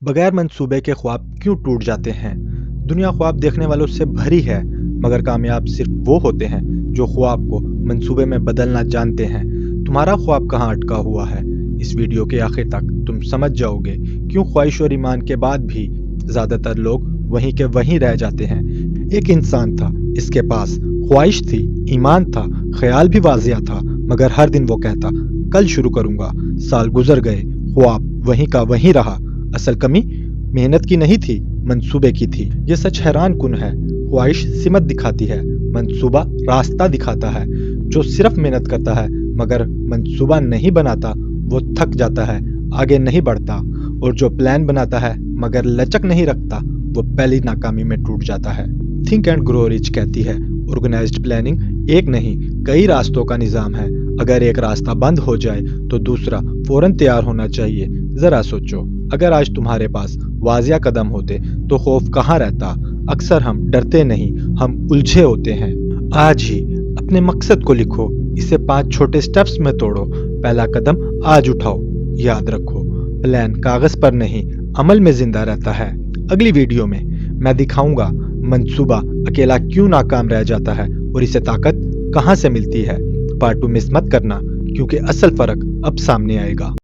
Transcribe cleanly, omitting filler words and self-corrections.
बगैर मंसूबे के ख्वाब क्यों टूट जाते हैं? दुनिया ख्वाब देखने वालों से भरी है, मगर कामयाब सिर्फ वो होते हैं जो ख्वाब को मंसूबे में बदलना जानते हैं। तुम्हारा ख्वाब कहाँ अटका हुआ है? इस वीडियो के आखिर तक तुम समझ जाओगे क्यों ख्वाहिश और ईमान के बाद भी ज्यादातर लोग वहीं के वहीं रह जाते हैं। एक इंसान था, इसके पास ख्वाहिश थी, ईमान था, ख्याल भी वाजिया था, मगर हर दिन वो कहता कल शुरू करूंगा। साल गुजर गए, ख्वाब वहीं का वहीं रहा। असल कमी मेहनत की नहीं थी, मंसूबे की थी। ये सच हैरान कुन है। ख्वाहिश सिमत दिखाती है, मंसूबा रास्ता दिखाता है। जो सिर्फ मेहनत करता है मगर मंसूबा नहीं बनाता वो थक जाता है, आगे नहीं बढ़ता। और जो प्लान बनाता है मगर लचक नहीं रखता वो पहली नाकामी में टूट जाता है। थिंक एंड ग्रो रिच कहती है ऑर्गेनाइज्ड प्लानिंग एक नहीं कई रास्तों का निजाम है। अगर एक रास्ता बंद हो जाए तो दूसरा फौरन तैयार होना चाहिए। जरा सोचो, अगर आज तुम्हारे पास वाजिया कदम होते तो खौफ कहाँ रहता? अक्सर हम डरते नहीं, हम उलझे होते हैं। आज ही अपने मकसद को लिखो, इसे 5 छोटे स्टेप्स में तोड़ो। पहला कदम आज उठाओ। याद रखो, प्लान कागज पर नहीं अमल में जिंदा रहता है। अगली वीडियो में मैं दिखाऊंगा मंसूबा अकेला क्यों नाकाम रह जाता है और इसे ताकत कहाँ से मिलती है। पार्ट 2 मिस मत करना, क्योंकि असल फर्क अब सामने आएगा।